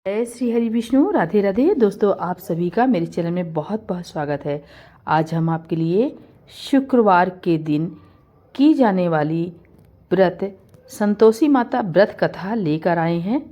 जय श्री हरि विष्णु। राधे राधे दोस्तों, आप सभी का मेरे चैनल में बहुत बहुत स्वागत है। आज हम आपके लिए शुक्रवार के दिन की जाने वाली व्रत संतोषी माता व्रत कथा लेकर आए हैं।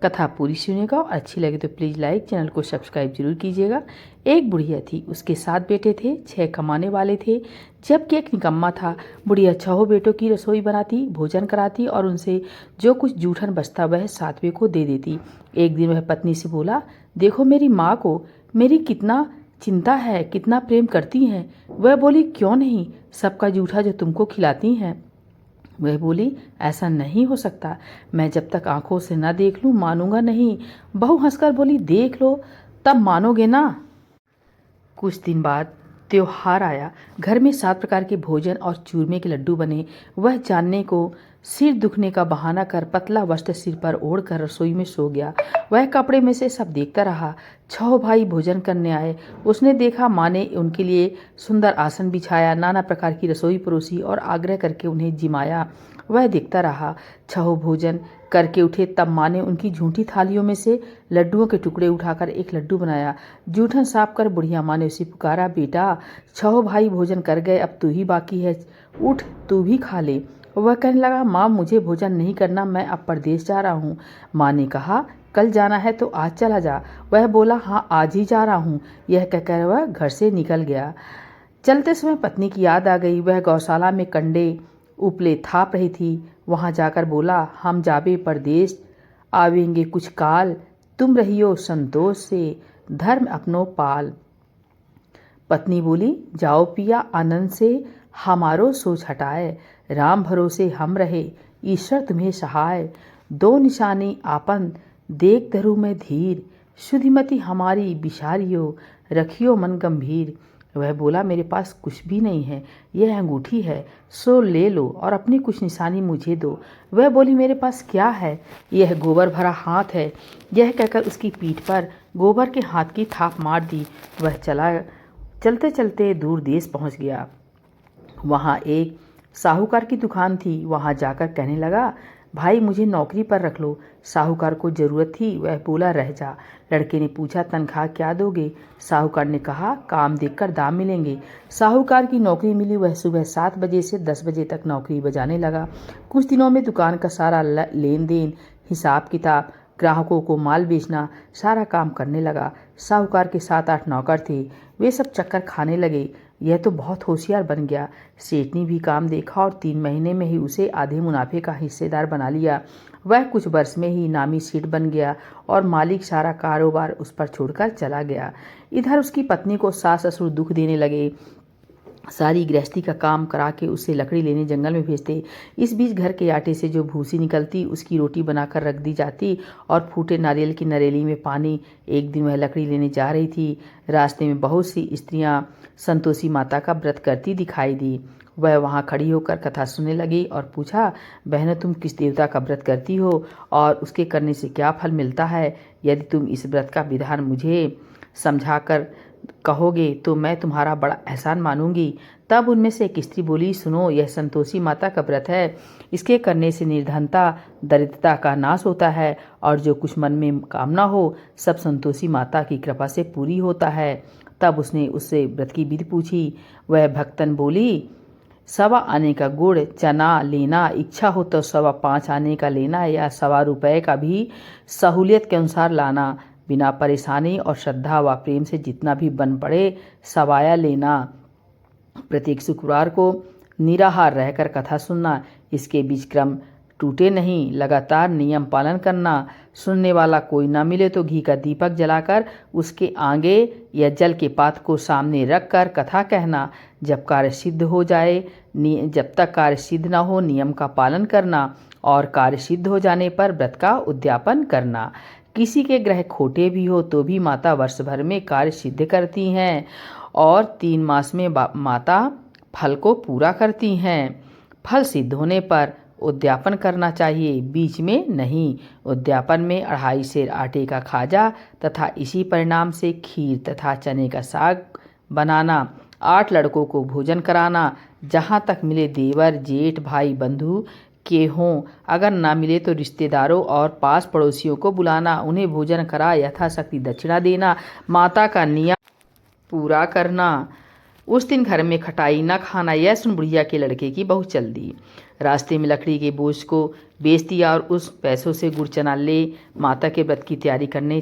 कथा पूरी सुनिएगा और अच्छी लगे तो प्लीज़ लाइक, चैनल को सब्सक्राइब जरूर कीजिएगा। एक बुढ़िया थी, उसके 7 बेटे थे, 6 कमाने वाले थे, जबकि एक निकम्मा था। बुढ़िया 6 बेटों की रसोई बनाती, भोजन कराती और उनसे जो कुछ जूठन बचता वह 7वें को दे देती। एक दिन वह पत्नी से बोला, देखो मेरी माँ को मेरी कितना चिंता है, कितना प्रेम करती हैं। वह बोली, क्यों नहीं, सबका जूठा जो तुमको खिलाती हैं। वह बोली, ऐसा नहीं हो सकता, मैं जब तक आंखों से न देख लूं मानूंगा नहीं। बहू हंसकर बोली, देख लो तब मानोगे ना। कुछ दिन बाद त्योहार आया। घर में 7 प्रकार के भोजन और चूरमे के लड्डू बने। वह जानने को सिर दुखने का बहाना कर पतला वस्त्र सिर पर ओढ़कर रसोई में सो गया। वह कपड़े में से सब देखता रहा। 6 भाई भोजन करने आए। उसने देखा माँ ने उनके लिए सुंदर आसन बिछाया, नाना प्रकार की रसोई परोसी और आग्रह करके उन्हें जिमाया। वह देखता रहा। 6 भोजन करके उठे तब माँ ने उनकी झूठी थालियों में से लड्डुओं के टुकड़े उठाकर एक लड्डू बनाया। जूठन साफ कर बुढ़िया माँ ने उसे पुकारा, बेटा 6 भाई भोजन कर गए, अब तू ही बाकी है, उठ तू भी खा ले। वह कहने लगा, माँ मुझे भोजन नहीं करना, मैं अब परदेश जा रहा हूँ। माँ ने कहा, कल जाना है तो आज चला जा। वह बोला, हाँ आज ही जा रहा हूँ। यह कहकर वह घर से निकल गया। चलते समय पत्नी की याद आ गई। वह गौशाला में कंडे उपले थाप रही थी। वहां जाकर बोला, हम जाबे परदेश आवेंगे कुछ काल, तुम रहियो संतोष से धर्म अपनो पाल। पत्नी बोली, जाओ पिया आनंद से हमारो सोच हटाए, राम भरोसे हम रहे ईश्वर तुम्हें सहाय। 2 निशानी आपन देख धरू में धीर, शुद्धिमती हमारी बिसारियो रखियो मन गंभीर। वह बोला, मेरे पास कुछ भी नहीं है, यह अंगूठी है, सो ले लो और अपनी कुछ निशानी मुझे दो। वह बोली, मेरे पास क्या है, यह गोबर भरा हाथ है। यह कहकर उसकी पीठ पर गोबर के हाथ की थाप मार दी। वह चलते चलते दूर देश पहुंच गया। वहां एक साहूकार की दुकान थी। वहां जाकर कहने लगा, भाई मुझे नौकरी पर रख लो। साहूकार को जरूरत थी। वह बोला, रह जा। लड़के ने पूछा, तनख्वाह क्या दोगे? साहूकार ने कहा, काम देखकर दाम मिलेंगे। साहूकार की नौकरी मिली। वह सुबह 7 बजे से 10 बजे तक नौकरी बजाने लगा। कुछ दिनों में दुकान का सारा लेन देन, हिसाब किताब, ग्राहकों को माल बेचना, सारा काम करने लगा। साहूकार के 7-8 नौकर थे। वे सब चक्कर खाने लगे। यह तो बहुत होशियार बन गया। सेठ ने भी काम देखा और 3 महीने में ही उसे आधे मुनाफे का हिस्सेदार बना लिया। वह कुछ वर्ष में ही नामी सेठ बन गया और मालिक सारा कारोबार उस पर छोड़कर चला गया। इधर उसकी पत्नी को सास ससुर दुख देने लगे। सारी गृहस्थी का काम करा के उसे लकड़ी लेने जंगल में भेजते। इस बीच घर के आटे से जो भूसी निकलती उसकी रोटी बनाकर रख दी जाती और फूटे नारियल की नरेली में पानी। एक दिन वह लकड़ी लेने जा रही थी। रास्ते में बहुत सी स्त्रियां संतोषी माता का व्रत करती दिखाई दी। वह वहां खड़ी होकर कथा सुनने लगी और पूछा, बहनों तुम किस देवता का व्रत करती हो और उसके करने से क्या फल मिलता है? यदि तुम इस व्रत का विधान मुझे समझाकर कहोगे तो मैं तुम्हारा बड़ा एहसान मानूंगी। तब उनमें से एक स्त्री बोली, सुनो, यह संतोषी माता का व्रत है। इसके करने से निर्धनता दरिद्रता का नाश होता है और जो कुछ मन में कामना हो सब संतोषी माता की कृपा से पूरी होता है। तब उसने उससे व्रत की विधि पूछी। वह भक्तन बोली, 1.25 आने का गुड़ चना लेना, इच्छा हो तो 5.25 आने का लेना या 1.25 रुपये का भी सहूलियत के अनुसार लाना। बिना परेशानी और श्रद्धा व प्रेम से जितना भी बन पड़े सवाया लेना। प्रत्येक शुक्रवार को निराहार रहकर कथा सुनना। इसके बीच क्रम टूटे नहीं, लगातार नियम पालन करना। सुनने वाला कोई ना मिले तो घी का दीपक जलाकर उसके आगे या जल के पात्र को सामने रखकर कथा कहना। जब कार्य सिद्ध हो जाए, जब तक कार्य सिद्ध ना हो नियम का पालन करना और कार्य सिद्ध हो जाने पर व्रत का उद्यापन करना। किसी के ग्रह खोटे भी हो तो भी माता वर्ष भर में कार्य सिद्ध करती हैं और 3 मास में माता फल को पूरा करती हैं। फल सिद्ध होने पर उद्यापन करना चाहिए, बीच में नहीं। उद्यापन में 2.5 सेर आटे का खाजा तथा इसी परिणाम से खीर तथा चने का साग बनाना। 8 लड़कों को भोजन कराना। जहाँ तक मिले देवर जेठ भाई बंधु के हों, अगर ना मिले तो रिश्तेदारों और पास पड़ोसियों को बुलाना, उन्हें भोजन करा यथाशक्ति दक्षिणा देना, माता का नियम पूरा करना। उस दिन घर में खटाई न खाना, यह सुन बुढ़िया के लड़के की बहू चल दी। रास्ते में लकड़ी के बोझ को बेच दिया और उस पैसों से गुड़ चना ले माता के व्रत की तैयारी करने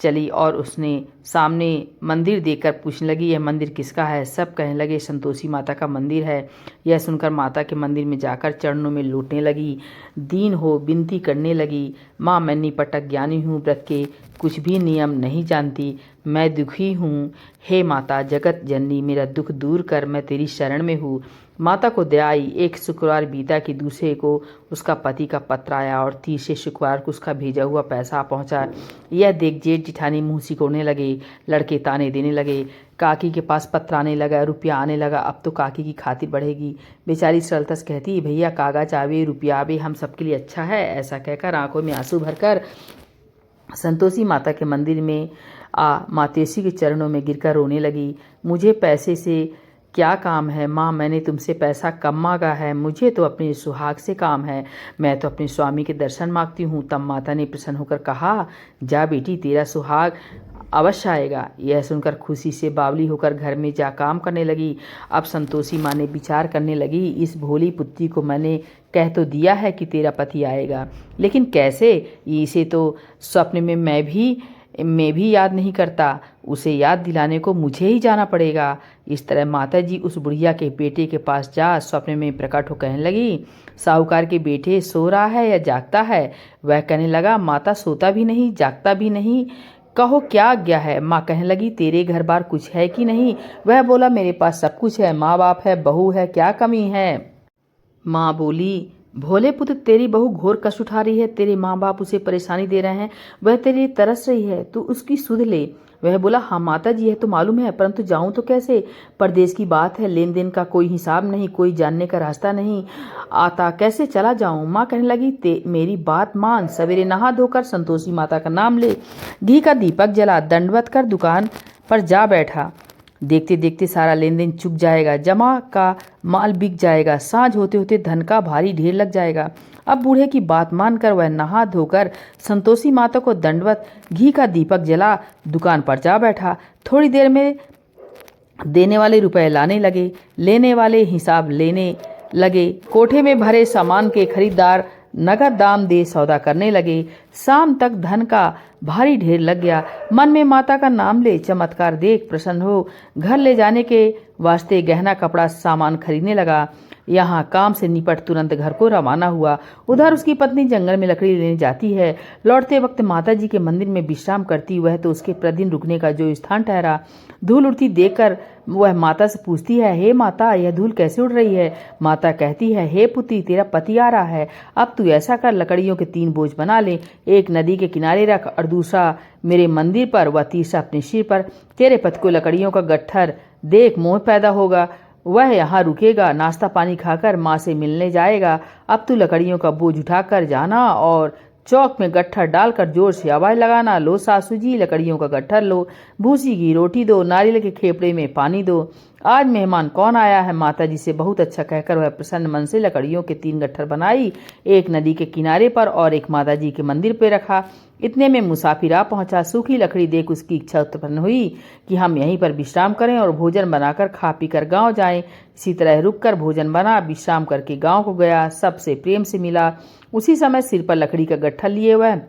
चली। और उसने सामने मंदिर देखकर पूछने लगी, यह मंदिर किसका है? सब कहने लगे संतोषी माता का मंदिर है। यह सुनकर माता के मंदिर में जाकर चरणों में लौटने लगी, दीन हो विनती करने लगी, माँ मैं निपटक ज्ञानी हूँ, व्रत के कुछ भी नियम नहीं जानती, मैं दुखी हूँ, हे माता जगत जननी मेरा दुख दूर कर, मैं तेरी शरण में हूँ। माता को दया आई। एक शुक्रवार बीता कि दूसरे को उसका पति का पत्र आया और तीसरे शुक्रवार को उसका भेजा हुआ पैसा पहुंचा। यह देख जेठ जिठानी मुंह सिकोड़ने लगे, लड़के ताने देने लगे। काकी के पास पत्र आने लगा, रुपया आने लगा, अब तो काकी की खातिर बढ़ेगी। बेचारी सरलतस कहती, भैया कागज आवे रुपया आवे, हम सबके लिए अच्छा है। ऐसा कहकर आंखों में आंसू भरकर संतोषी माता के मंदिर में मातेश्वरी के चरणों में गिरकर रोने लगी। मुझे पैसे से क्या काम है माँ, मैंने तुमसे पैसा कम मांगा है, मुझे तो अपने सुहाग से काम है, मैं तो अपने स्वामी के दर्शन मांगती हूँ। तब माता ने प्रसन्न होकर कहा, जा बेटी तेरा सुहाग अवश्य आएगा। यह सुनकर खुशी से बावली होकर घर में जा काम करने लगी। अब संतोषी माँ ने विचार करने लगी, इस भोली पुत्री को मैंने कह तो दिया है कि तेरा पति आएगा, लेकिन कैसे? इसे तो स्वप्न में मैं भी याद नहीं करता, उसे याद दिलाने को मुझे ही जाना पड़ेगा। इस तरह माताजी उस बुढ़िया के बेटे के पास जा स्वप्न में प्रकट हो कहने लगी, साहूकार के बेटे सो रहा है या जागता है? वह कहने लगा, माता सोता भी नहीं जागता भी नहीं, कहो क्या आज्ञा है? माँ कहने लगी, तेरे घर बार कुछ है कि नहीं? वह बोला, मेरे पास सब कुछ है, माँ बाप है, बहू है, क्या कमी है? माँ बोली, भोले पुत्र तेरी बहू घोर कष्ट उठा रही है, तेरे माँ बाप उसे परेशानी दे रहे हैं, वह तेरे लिए तरस रही है, तू उसकी सुध ले। वह बोला, हाँ माता जी यह तो मालूम है, परंतु जाऊं तो कैसे? परदेश की बात है, लेन देन का कोई हिसाब नहीं, कोई जानने का रास्ता नहीं आता, कैसे चला जाऊं? माँ कहने लगी, मेरी बात मान, सवेरे नहा धोकर संतोषी माता का नाम ले, घी का दीपक जला, दंडवत कर दुकान पर जा बैठा, देखते देखते सारा लेन देन चुक जाएगा, जमा का माल बिक जाएगा, सांझ होते होते धन का भारी ढेर लग जाएगा। अब बूढ़े की बात मानकर वह नहा धोकर संतोषी माता को दंडवत, घी का दीपक जला, दुकान पर जा बैठा। थोड़ी देर में देने वाले रुपए लाने लगे, लेने वाले हिसाब लेने लगे, कोठे में भरे सामान के खरीदार नगद दाम दे सौदा करने लगे। शाम तक धन का भारी ढेर लग गया। मन में माता का नाम ले, चमत्कार देख प्रसन्न हो, घर ले जाने के वास्ते गहना कपड़ा सामान खरीदने लगा। यहाँ काम से निपट तुरंत घर को रवाना हुआ। उधर उसकी पत्नी जंगल में लकड़ी लेने जाती है। लौटते वक्त माता जी के मंदिर में विश्राम करती, वह तो उसके प्रतिदिन रुकने का जो स्थान ठहरा। धूल उड़ती देखकर वह माता से पूछती है, हे माता यह धूल कैसे उड़ रही है? माता कहती है, हे पुत्री तेरा पति आ रहा है, अब तू ऐसा कर, लकड़ियों के 3 बोझ बना ले, एक नदी के किनारे रख और दूसरा मेरे मंदिर पर व तीसरा अपने सिर पर। तेरे पति को लकड़ियों का गट्ठर देख मोह पैदा होगा, वह यहाँ रुकेगा, नाश्ता पानी खाकर माँ से मिलने जाएगा। अब तू लकड़ियों का बोझ उठाकर जाना और चौक में गट्ठर डालकर जोर से आवाज लगाना, लो सासू जी लकड़ियों का गट्ठर लो, भूसी की रोटी दो, नारियल के खेपड़े में पानी दो, आज मेहमान कौन आया है? माता जी से बहुत अच्छा कहकर वह प्रसन्न मन से लकड़ियों के 3 गट्ठर बनाई, एक नदी के किनारे पर और एक माता जी के मंदिर पर रखा। इतने में मुसाफिर आ पहुंचा। सूखी लकड़ी देख उसकी इच्छा उत्पन्न हुई कि हम यहीं पर विश्राम करें और भोजन बनाकर खा पीकर गांव जाएं। इसी तरह रुककर भोजन बना, विश्राम करके गांव को गया, सबसे प्रेम से मिला। उसी समय सिर पर लकड़ी का गट्ठर लिए वह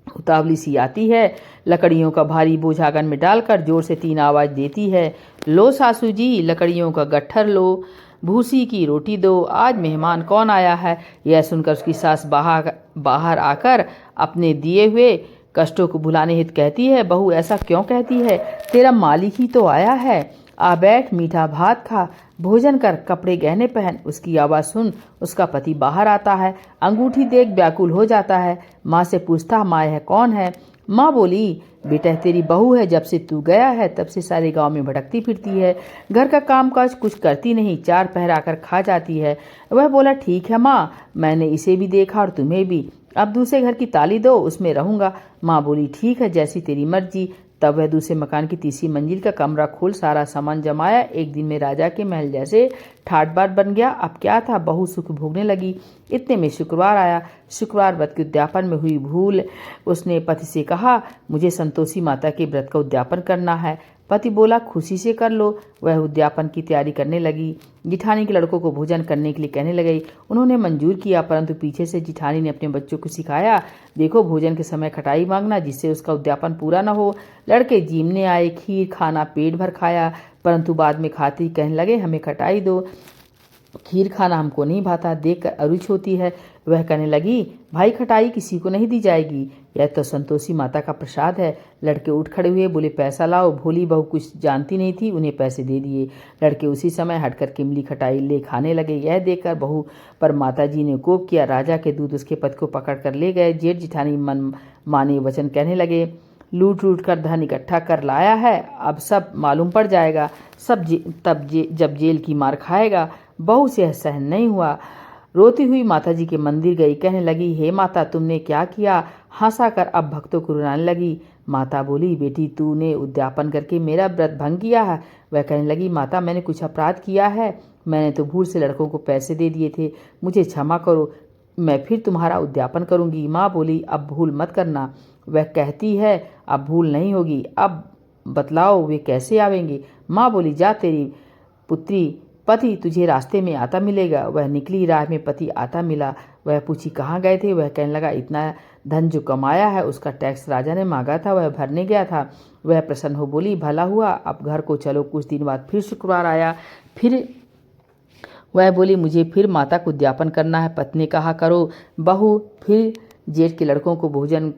उतावली सी आती है, लकड़ियों का भारी बोझ आंगन में डालकर जोर से 3 आवाज देती है, लो सासू जी लकड़ियों का गट्ठर लो, भूसी की रोटी दो, आज मेहमान कौन आया है? यह सुनकर उसकी सास बाहर आकर अपने दिए हुए कष्टों को भुलाने हित कहती है, बहू ऐसा क्यों कहती है? तेरा मालिक ही तो आया है, आ बैठ, मीठा भात खा, भोजन कर, कपड़े गहने पहन। उसकी आवाज़ सुन उसका पति बाहर आता है, अंगूठी देख व्याकुल हो जाता है। माँ से पूछता, माँ यह कौन है? माँ बोली, बेटा तेरी बहू है, जब से तू गया है तब से सारे गांव में भटकती फिरती है, घर का काम काज कुछ करती नहीं, 4 पहर आकर खा जाती है। वह बोला, ठीक है माँ, मैंने इसे भी देखा और तुम्हें भी, अब दूसरे घर की ताली दो, उसमें रहूंगा। माँ बोली, ठीक है, जैसी तेरी मर्जी। तब वह दूसरे मकान की तीसरी मंजिल का कमरा खोल सारा सामान जमाया। एक दिन में राजा के महल जैसे ठाट बाट बन गया। अब क्या था, बहू सुख भोगने लगी। इतने में शुक्रवार आया। शुक्रवार व्रत के उद्यापन में हुई भूल। उसने पति से कहा, मुझे संतोषी माता के व्रत का उद्यापन करना है। पति बोला, खुशी से कर लो। वह उद्यापन की तैयारी करने लगी। जिठानी के लड़कों को भोजन करने के लिए कहने लगी। उन्होंने मंजूर किया, परंतु पीछे से जिठानी ने अपने बच्चों को सिखाया, देखो भोजन के समय खटाई मांगना, जिससे उसका उद्यापन पूरा न हो। लड़के जीमने आए, खीर खाना पेट भर खाया, परंतु बाद में खाते ही कहने लगे, हमें खटाई दो, खीर खाना हमको नहीं भाता, देखकर अरुच होती है। वह कहने लगी, भाई खटाई किसी को नहीं दी जाएगी, यह तो संतोषी माता का प्रसाद है। लड़के उठ खड़े हुए, बोले पैसा लाओ। भोली बहू कुछ जानती नहीं थी, उन्हें पैसे दे दिए। लड़के उसी समय हटकर किमली खटाई ले खाने लगे। यह देखकर बहू पर माताजी ने कोप किया। राजा के दूत उसके पति को पकड़ कर ले गए। जेठ जिठानी मन माने वचन कहने लगे, लूट लूट कर धन इकट्ठा कर लाया है, अब सब मालूम पड़ जाएगा, जब जेल की मार खाएगा। बहू से सहन नहीं हुआ, रोती हुई माताजी के मंदिर गई। कहने लगी, हे माता, तुमने क्या किया? हंसा कर अब भक्तों को रुलाने लगी। माता बोली, बेटी तूने उद्यापन करके मेरा व्रत भंग किया है। वह कहने लगी, माता मैंने कुछ अपराध किया है? मैंने तो भूल से लड़कों को पैसे दे दिए थे, मुझे क्षमा करो, मैं फिर तुम्हारा उद्यापन करूंगी। माँ बोली, अब भूल मत करना। वह कहती है, अब भूल नहीं होगी, अब बतलाओ वे कैसे आवेंगे? माँ बोली, जा तेरी पुत्री पति तुझे रास्ते में आता मिलेगा। वह निकली, राह में पति आता मिला। वह पूछी, कहाँ गए थे? वह कहने लगा, इतना धन जो कमाया है उसका टैक्स राजा ने मांगा था, वह भरने गया था। वह प्रसन्न हो बोली, भला हुआ, अब घर को चलो। कुछ दिन बाद फिर शुक्रवार आया। फिर वह बोली, मुझे फिर माता को उद्यापन करना है। पत्नी ने कहा, करो। बहू फिर जेठ के लड़कों को भोजन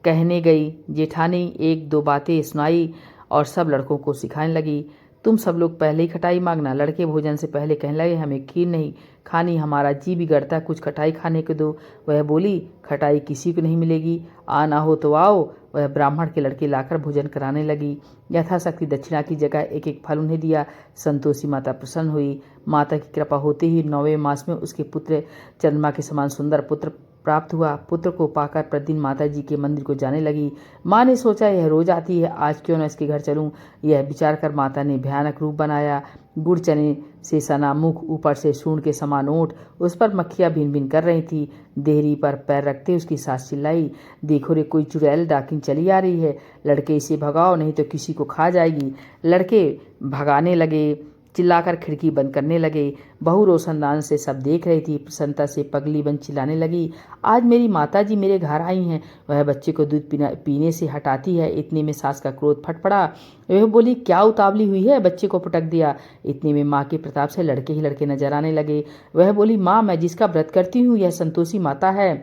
कहने गई। जेठानी एक दो बातें सुनाई और सब लड़कों को सिखाने लगी। तुम सब लोग पहले ही खटाई मांगना। लड़के भोजन से पहले कहने लगे, हमें खीर नहीं खानी, हमारा जी बिगड़ता है, कुछ खटाई खाने को दो। वह बोली, खटाई किसी को नहीं मिलेगी, आना हो तो आओ। वह ब्राह्मण के लड़के लाकर भोजन कराने लगी। यथाशक्ति दक्षिणा की जगह एक एक फल उन्हें दिया। संतोषी माता प्रसन्न हुई। माता की कृपा होते ही 9वें मास में उसके पुत्र चंद्रमा के समान सुंदर पुत्र प्राप्त हुआ। पुत्र को पाकर प्रतिदिन माता जी के मंदिर को जाने लगी। माँ ने सोचा, यह रोज आती है, आज क्यों न इसके घर चलूं। यह विचार कर माता ने भयानक रूप बनाया। गुड़ चने से सना मुख, ऊपर से सूंड के समान ओंठ, उस पर मक्खियां भिन भिन कर रही थी। देहरी पर पैर रखते उसकी सास चिल्लाई, देखो रे, कोई चुड़ैल डाकिन चली आ रही है, लड़के इसे भगाओ नहीं तो किसी को खा जाएगी। लड़के भगाने लगे, चिल्लाकर खिड़की बंद करने लगे। बहू रोशनदान से सब देख रही थी। प्रसन्नता से पगली बन चिल्लाने लगी, आज मेरी माता जी मेरे घर आई हैं। वह बच्चे को दूध पीने से हटाती है। इतने में सास का क्रोध फट पड़ा। वह बोली, क्या उतावली हुई है, बच्चे को पटक दिया। इतने में माँ के प्रताप से लड़के ही लड़के नजर आने लगे। वह बोली, माँ मैं जिसका व्रत करती हूँ यह संतोषी माता है।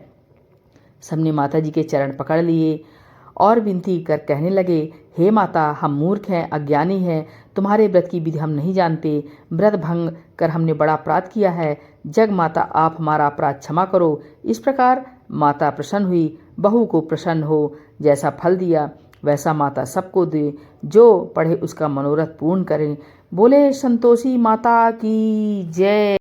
सबने माता जी के चरण पकड़ लिए और विनती कर कहने लगे, हे माता, हम मूर्ख हैं, अज्ञानी हैं, तुम्हारे व्रत की विधि हम नहीं जानते। व्रत भंग कर हमने बड़ा अपराध किया है। जग माता, आप हमारा अपराध क्षमा करो। इस प्रकार माता प्रसन्न हुई। बहू को प्रसन्न हो जैसा फल दिया वैसा माता सबको दे, जो पढ़े उसका मनोरथ पूर्ण करें। बोले संतोषी माता की जय।